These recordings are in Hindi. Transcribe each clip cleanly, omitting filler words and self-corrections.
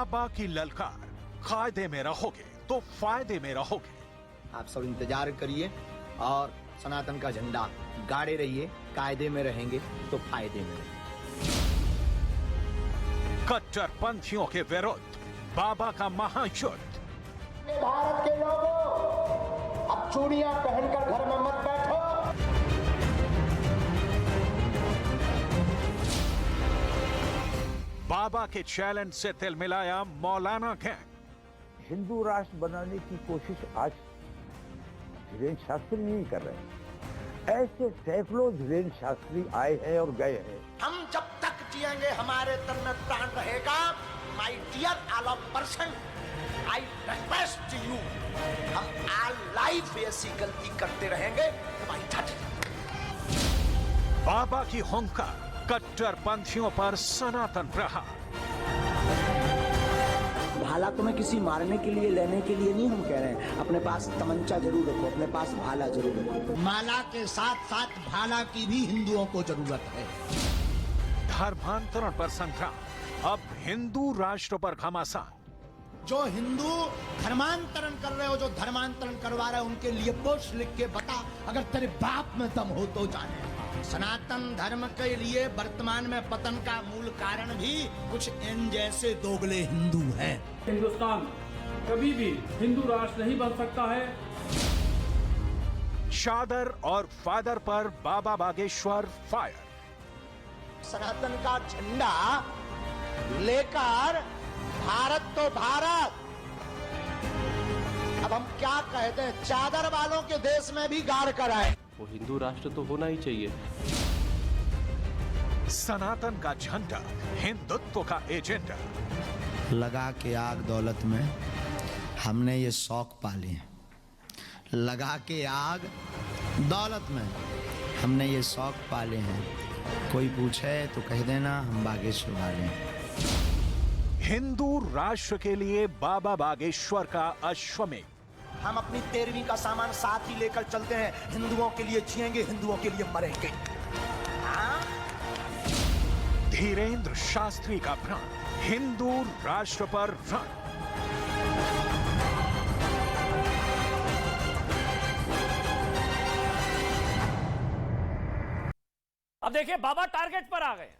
बाबा की ललकार, कायदे में रहोगे तो फायदे में रहोगे। आप सब इंतजार करिए और सनातन का झंडा गाड़े रहिए, कायदे में रहेंगे तो फायदे में रहेंगे। कट्टरपंथियों के विरुद्ध बाबा का महायुद्ध। भारत के लोगों, अब चूड़ियां पहनकर घर में मत बैठो। बाबा के चैलेंज से तिल मिलाया मौलाना गैंग। हिंदू राष्ट्र बनाने की कोशिश आज धीरेन्द्र शास्त्री नहीं कर रहे हैं। ऐसे सैकड़ों धीरेन्द्र शास्त्री आए हैं और गए हैं। हम जब तक जिएंगे हमारे तन में प्राण रहेगा। My dear all of person, I request you, हम ऑल लाइफ ऐसी गलती करते रहेंगे। बाबा की हुंकार, कट्टरपंथियों पर सनातन प्रहार। भाला तुम्हें किसी मारने के लिए, लेने के लिए नहीं हम कह रहे हैं। अपने पास तमंचा जरूर रखो, अपने पास भाला जरूर रखो। माला के साथ साथ भाला की भी हिंदुओं को जरूरत है। धर्मांतरण पर संग्राम, अब हिंदू राष्ट्र पर घमासान। जो हिंदू धर्मांतरण कर रहे हो, जो धर्मांतरण करवा रहे हो, उनके लिए पोस्ट लिख के बता, अगर तेरे बाप में दम हो तो जाने। सनातन धर्म के लिए वर्तमान में पतन का मूल कारण भी कुछ इन जैसे दोगले हिंदू हैं। हिंदुस्तान कभी भी हिंदू राष्ट्र नहीं बन सकता है। चादर और फादर पर बाबा बागेश्वर फायर। सनातन का झंडा लेकर भारत तो भारत, अब हम क्या कहते हैं, चादर वालों के देश में भी गाड़ कर आए। वो हिंदू राष्ट्र तो होना ही चाहिए। सनातन का झंडा, हिंदुत्व का एजेंडा। लगा के आग दौलत में हमने ये शौक पाले हैं। लगा के आग दौलत में हमने ये शौक पाले हैं। कोई पूछे तो कह देना हम बागेश्वर वाले हैं। हिंदू राष्ट्र के लिए बाबा बागेश्वर का अश्वमेध। हम अपनी 13वीं का सामान साथ ही लेकर चलते हैं। हिंदुओं के लिए जिएंगे, हिंदुओं के लिए मरेंगे। धीरेन्द्र शास्त्री का प्रण, हिंदू राष्ट्र पर रण। अब देखिए, बाबा टारगेट पर आ गए।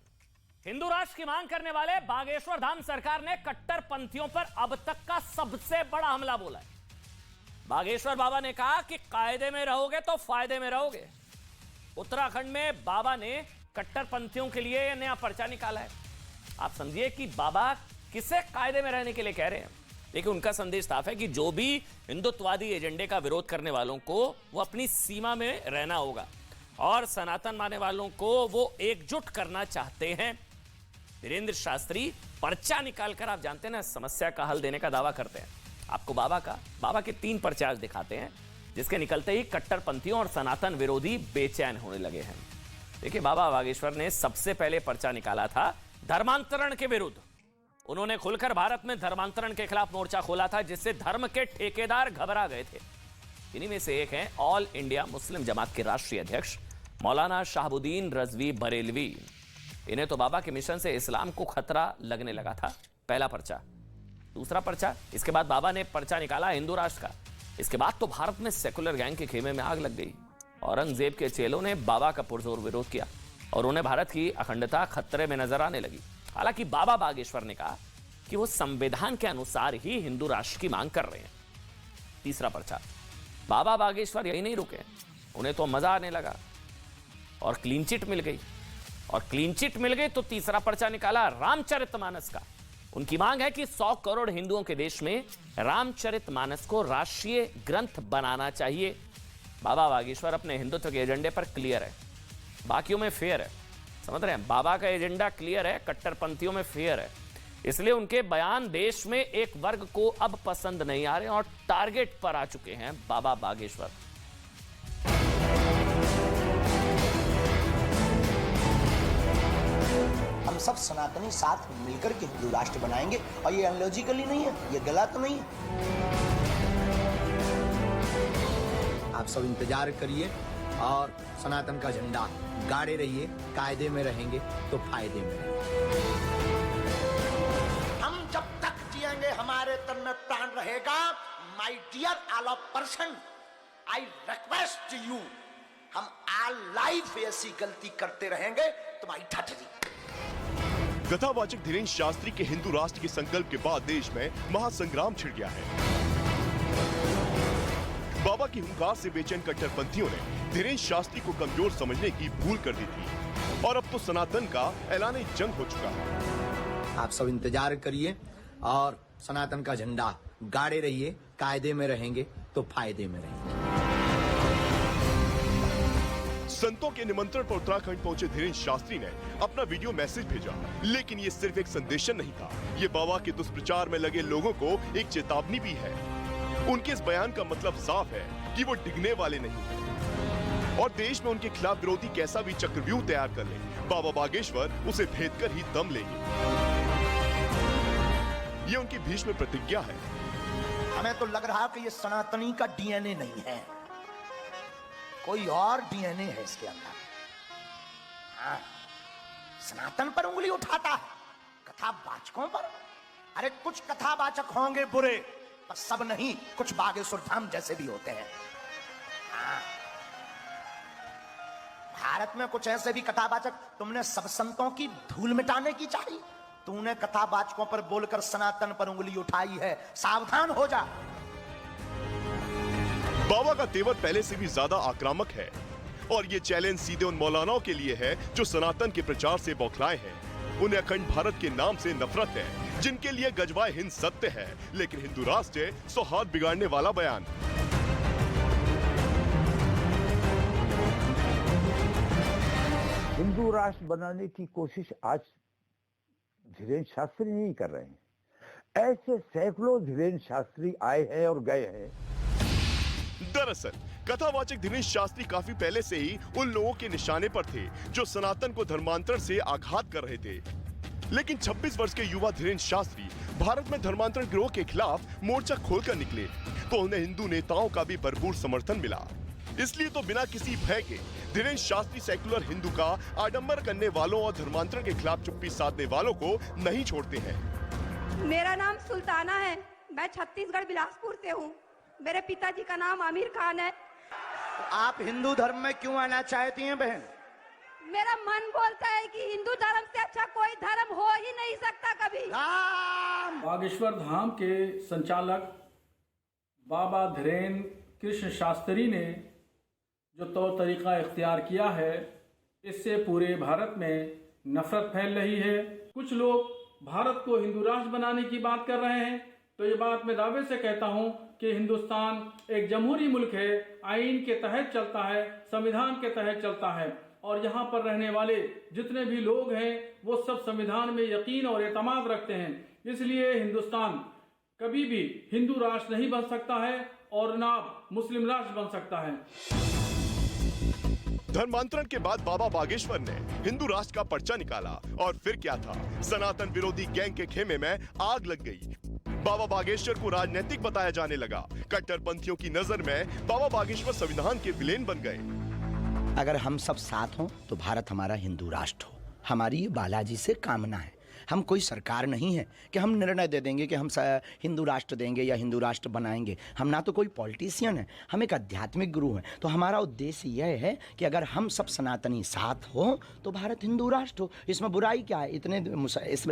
हिंदू राष्ट्र की मांग करने वाले बागेश्वर धाम सरकार ने कट्टरपंथियों पर अब तक का सबसे बड़ा हमला बोला है। बागेश्वर बाबा ने कहा कि कायदे में रहोगे तो फायदे में रहोगे। उत्तराखंड में बाबा ने कट्टरपंथियों के लिए नया पर्चा निकाला है। आप समझिए कि बाबा किसे कायदे में रहने के लिए कह रहे हैं। लेकिन उनका संदेश साफ है कि जो भी हिंदुत्ववादी एजेंडे का विरोध करने वालों को वो अपनी सीमा में रहना होगा, और सनातन मानने वालों को वो एकजुट करना चाहते हैं। धीरेन्द्र शास्त्री पर्चा निकालकर, आप जानते हैं ना, समस्या का हल देने का दावा करते हैं। आपको बाबा के 3 पर्चे आज दिखाते हैं, जिसके निकलते ही कट्टरपंथियों और सनातन विरोधी बेचैन होने लगे हैं। देखिए, बाबा बागेश्वर ने सबसे पहले पर्चा निकाला था धर्मांतरण के विरुद्ध। उन्होंने खुलकर भारत में धर्मांतरण के खिलाफ मोर्चा खोला था, जिससे धर्म के ठेकेदार घबरा गए थे। इन्हीं में से एक हैं ऑल इंडिया मुस्लिम जमात के राष्ट्रीय अध्यक्ष मौलाना शाहबुद्दीन रजवी बरेलवी। इन्हें तो बाबा के मिशन से इस्लाम को खतरा लगने लगा था। पहला पर्चा। दूसरा पर्चा, इसके बाद बाबा ने पर्चा निकाला हिंदू राष्ट्र का। इसके बाद तो भारत में सेकुलर गैंग के खेमे में आग लग गई। औरंगजेब के चेलों ने बाबा का पुरजोर विरोध किया और उन्हें भारत की अखंडता खतरे में नजर आने लगी। हालांकि बाबा बागेश्वर ने कहा कि वो संविधान के अनुसार ही हिंदू राष्ट्र की मांग कर रहे हैं। तीसरा पर्चा, बाबा बागेश्वर यही नहीं रुके, उन्हें तो मजा आने लगा और क्लीन चिट मिल गई। और क्लीन चिट मिल गई तो तीसरा पर्चा निकाला रामचरितमानस का। उनकी मांग है कि 100 करोड़ हिंदुओं के देश में रामचरितमानस को राष्ट्रीय ग्रंथ बनाना चाहिए। बाबा बागेश्वर अपने हिंदुत्व के एजेंडे पर क्लियर है, बाकियों में फेयर है। समझ रहे हैं, बाबा का एजेंडा क्लियर है, कट्टरपंथियों में फेयर है। इसलिए उनके बयान देश में एक वर्ग को अब पसंद नहीं आ रहे और टारगेट पर आ चुके हैं बाबा बागेश्वर। हम सब सनातनी साथ मिलकर के हिंदू राष्ट्र बनाएंगे, और ये अनलॉजिकली नहीं है, ये गलत नहीं है। आप सब इंतजार करिए और सनातन का झंडा गाड़े रहिए, कायदे में रहेंगे तो फायदे में रहेंगे। हम जब तक में प्राण रहेगा, my dear all of person, I request you, हम ऑल लाइफ ऐसी गलती करते रहेंगे तुम्हारी ठठरी। कथावाचक धीरेन्द्र शास्त्री के हिंदू राष्ट्र के संकल्प के बाद देश में महासंग्राम छिड़ गया है। बाबा की हुंकार से बेचैन कट्टरपंथियों ने धीरेन्द्र शास्त्री को कमजोर समझने की भूल कर दी थी और अब तो सनातन का ऐलान जंग हो चुका है। आप सब इंतजार करिए और सनातन का झंडा गाड़े रहिए, कायदे में रहेंगे तो फायदे में रहेंगे। संतों के निमंत्रण पर उत्तराखंड पहुंचे धीरेन्द्र शास्त्री ने अपना वीडियो मैसेज भेजा, लेकिन ये सिर्फ एक संदेशन नहीं था, ये बाबा के दुष्प्रचार में लगे लोगों को एक चेतावनी भी है। उनके इस बयान का मतलब साफ है कि वो डिगने वाले नहीं हैं और देश में उनके खिलाफ विरोधी कैसा भी चक्रव्यूह तैयार कर ले, बाबा बागेश्वर उसे भेद कर ही दम लेंगे। ये उनकी भीष्म प्रतिज्ञा है। हमें तो लग रहा कि ये सनातनी का डीएनए नहीं है, कोई और डीएनए है इसके अंदर। हाँ, सनातन पर उंगली उठाता है, कथावाचकों पर। अरे कुछ कथावाचक होंगे बुरे, पर सब नहीं, कुछ बागेश्वर धाम जैसे भी होते हैं। हाँ, भारत में कुछ ऐसे भी कथावाचक, तुमने सब संतों की धूल मिटाने की चाहिए, तूने कथावाचकों पर बोलकर सनातन पर उंगली उठाई है, सावधान हो जा। बाबा का तेवर पहले से भी ज्यादा आक्रामक है और ये चैलेंज सीधे उन मौलानाओं के लिए है जो सनातन के प्रचार से बौखलाए हैं। उन्हें अखंड भारत के नाम से नफरत है, जिनके लिए गजवाए हिंद सत्य है, लेकिन हिंदू राष्ट्र सौहार्द बिगाड़ने वाला बयान। हिंदू राष्ट्र बनाने की कोशिश आज धीरेन्द्र शास्त्री नहीं कर रहे हैं। ऐसे सैकड़ों धीरेन्द्र शास्त्री आए हैं और गए हैं। दरअसल कथावाचक धीरेन्द्र शास्त्री काफी पहले से ही उन लोगों के निशाने पर थे जो सनातन को धर्मांतरण से आघात कर रहे थे, लेकिन 26 वर्ष के युवा धीरेन्द्र शास्त्री भारत में धर्मांतरण गिरोह के खिलाफ मोर्चा खोलकर निकले तो उन्हें हिंदू नेताओं का भी भरपूर समर्थन मिला। इसलिए तो बिना किसी भय के धीरेन्द्र शास्त्री सेक्युलर हिंदू का आडंबर करने वालों और धर्मांतरण के खिलाफ चुप्पी साधने वालों को नहीं छोड़ते हैं। मेरा नाम सुल्ताना है, मैं छत्तीसगढ़ बिलासपुर से हूँ। मेरे पिताजी का नाम आमिर खान है। आप हिंदू धर्म में क्यों आना चाहती हैं बहन? मेरा मन बोलता है कि हिंदू धर्म से अच्छा कोई धर्म हो ही नहीं सकता कभी। बागेश्वर धाम के संचालक बाबा धीरेन्द्र कृष्ण शास्त्री ने जो तौर तरीका इख्तियार किया है, इससे पूरे भारत में नफरत फैल रही है। कुछ लोग भारत को हिंदू राष्ट्र बनाने की बात कर रहे हैं, तो ये बात मैं दावे से कहता हूं कि हिंदुस्तान एक जमहूरी मुल्क है, आईन के तहत चलता है, संविधान के तहत चलता है और यहाँ पर रहने वाले जितने भी लोग हैं वो सब संविधान में यकीन और एतमाद रखते हैं। इसलिए हिंदुस्तान कभी भी हिंदू राष्ट्र नहीं बन सकता है और ना मुस्लिम राष्ट्र बन सकता है। धर्मांतरण के बाद बाबा बागेश्वर ने हिंदू राष्ट्र का पर्चा निकाला और फिर क्या था, सनातन विरोधी गैंग के खेमे में आग लग गई। बाबा बागेश्वर को राजनीतिक बताया जाने लगा। कट्टरपंथियों की नजर में बाबा बागेश्वर संविधान के विलेन बन गए। अगर हम सब साथ हों तो भारत हमारा हिंदू राष्ट्र हो। हमारी ये बालाजी से कामना है। हम कोई सरकार नहीं है कि हम निर्णय दे देंगे कि हम हिंदू राष्ट्र देंगे या हिंदू राष्ट्र बनाएंगे। हम ना तो कोई पॉलिटिशियन है, हम एक आध्यात्मिक गुरु हैं। तो हमारा उद्देश्य यह है कि अगर हम सब सनातनी साथ हो तो भारत हिंदू राष्ट्र हो। इसमें बुराई क्या है? इतने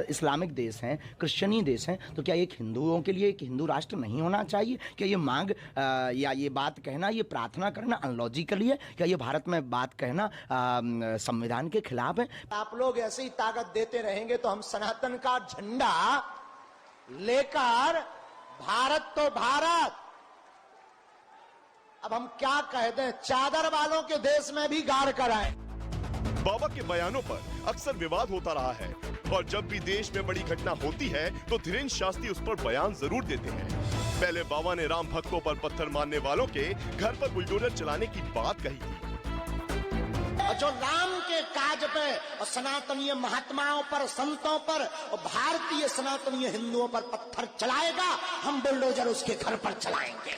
इस्लामिक देश हैं, क्रिश्चियनी देश हैं, तो क्या एक हिंदुओं के लिए एक हिंदू राष्ट्र नहीं होना चाहिए? क्या ये मांग या ये बात कहना, ये प्रार्थना करना अनलॉजिकली है? क्या ये भारत में बात कहना संविधान के खिलाफ है? आप लोग ऐसे ही ताकत देते रहेंगे तो हम सनातन का झंडा लेकर भारत तो भारत, अब हम क्या कह दें, चादर वालों के देश में भी गाड़ कर आए। बाबा के बयानों पर अक्सर विवाद होता रहा है और जब भी देश में बड़ी घटना होती है तो धीरेन्द्र शास्त्री उस पर बयान जरूर देते हैं। पहले बाबा ने राम भक्तों पर पत्थर मारने वालों के घर पर बुलडोजर चलाने की बात कही थी। और जो राम के काज पे और सनातनीय महात्माओं पर, संतों पर और भारतीय सनातनीय हिंदुओं पर पत्थर चलाएगा, हम बुलडोजर उसके घर पर चलाएंगे।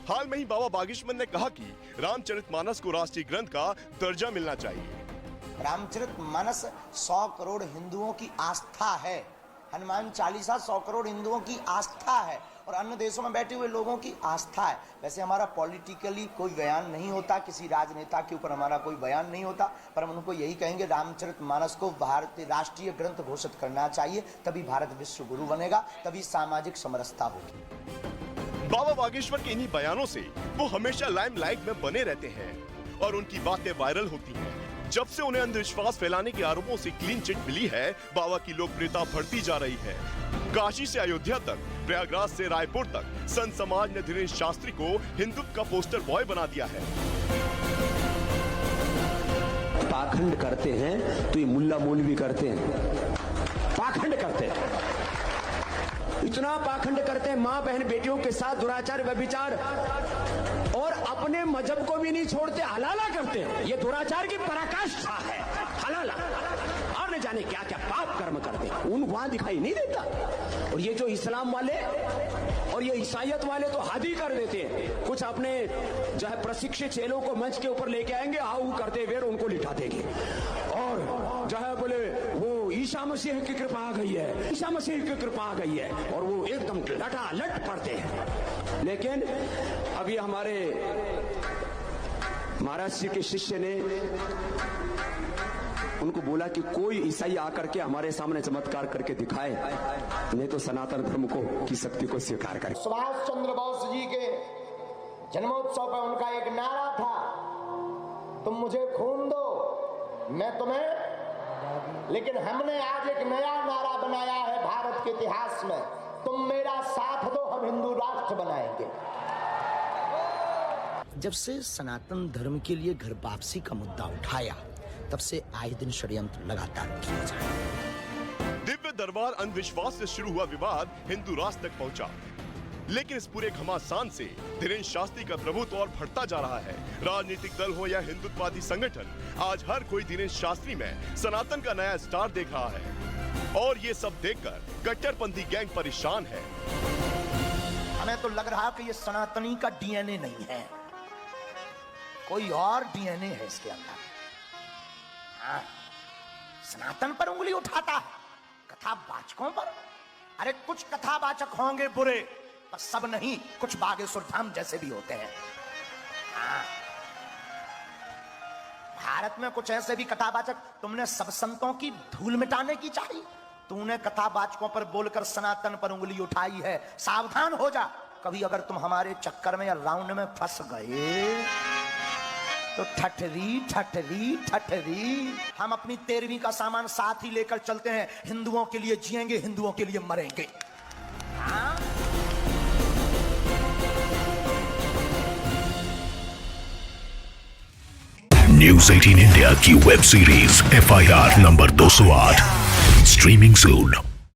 हाल में ही बाबा बागेश्वर ने कहा कि रामचरितमानस को राष्ट्रीय ग्रंथ का दर्जा मिलना चाहिए। रामचरितमानस 100 करोड़ हिंदुओं की आस्था है, हनुमान चालीसा 100 करोड़ हिंदुओं की आस्था है और अन्य देशों में बैठे हुए लोगों की आस्था है। वैसे हमारा पॉलिटिकली कोई बयान नहीं होता, किसी राजनेता के ऊपर हमारा कोई बयान नहीं होता, पर हम उनको यही कहेंगे रामचरितमानस को भारतीय राष्ट्रीय ग्रंथ घोषित करना चाहिए, तभी भारत विश्व गुरु बनेगा, तभी सामाजिक समरसता होगी। बाबा बागेश्वर के इन्हीं बयानों से वो हमेशा लाइमलाइट में बने रहते हैं और उनकी बातें वायरल होती हैं। जब से उन्हें अंधविश्वास फैलाने के आरोपों से क्लीन चिट मिली है, बाबा की लोकप्रियता बढ़ती जा रही है। काशी से अयोध्या तक, प्रयागराज से रायपुर तक, संत समाज ने धीरेन्द्र शास्त्री को हिंदुत्व का पोस्टर बॉय बना दिया है। पाखंड करते हैं तो ये मुल्ला मौलवी करते हैं, पाखंड करते हैं, इतना पाखंड करते हैं, माँ बहन बेटियों के साथ दुराचार व्यभिचार, और अपने मजहब को भी नहीं छोड़ते, हलाला करते हैं। ये दुराचार की पराकाष्ठा है, हलाला, और न जाने क्या क्या पाप कर्म करते हैं, उन वहां दिखाई नहीं देता। और ये जो इस्लाम वाले और ये ईसाइयत वाले तो हद ही कर देते हैं, कुछ अपने जो है प्रशिक्षित चेलों को मंच के ऊपर लेके आएंगे, हाउ करते हुए उनको लिटा देंगे, और जो है बोले वो ईसा मसीह की कृपा आ गई है, ईसा मसीह की कृपा आ गई है, और वो एकदम लटालट पड़ते हैं। लेकिन अभी हमारे महाराज जी के शिष्य ने उनको बोला कि कोई ईसाई आकर के हमारे सामने चमत्कार करके दिखाए, नहीं तो सनातन धर्म को की शक्ति को स्वीकार करें। सुभाष चंद्र बोस जी के जन्मोत्सव पर उनका एक नारा था, तुम मुझे खून दो मैं तुम्हें, लेकिन हमने आज एक नया नारा बनाया है भारत के इतिहास में, तुम मेरा साथ दो हम हिंदू राष्ट्र बनाएंगे। जब से सनातन धर्म के लिए घर वापसी का मुद्दा उठाया, तब से आए दिन षड्यंत्र लगातार किए जा रहे हैं। दिव्य दरबार अंधविश्वास से शुरू हुआ विवाद हिंदू राष्ट्र तक पहुंचा, लेकिन इस पूरे घमासान से धीरेन्द्र शास्त्री का प्रभुत्व और बढ़ता जा रहा है। राजनीतिक दल हो या हिंदुत्ववादी संगठन, आज हर कोई धीरेन्द्र शास्त्री में सनातन का नया स्टार देख रहा है, और ये सब देखकर कट्टरपंथी गैंग परेशान है। हमें तो लग रहा कि ये सनातनी का डीएनए नहीं है, कोई और डीएनए है इसके अंदर। हाँ, सनातन पर उंगली उठाता है, कथावाचकों पर। अरे कुछ कथावाचक होंगे बुरे, पर सब नहीं, कुछ बागेश्वर धाम जैसे भी होते हैं। हाँ, भारत में कुछ ऐसे भी कथावाचक, तुमने सब संतों की धूल मिटाने की चाहिए, तूने कथावाचकों पर बोलकर सनातन पर उंगली उठाई है। सावधान हो जा, कभी अगर तुम हमारे चक्कर में या राउंड में फंस गए तो ठठरी ठठरी ठठरी। हम अपनी 13वीं का सामान साथ ही लेकर चलते हैं, हिंदुओं के लिए जिएंगे, हिंदुओं के लिए मरेंगे। हाँ? न्यूज़ 18 इंडिया की web series FIR number 208 streaming सून।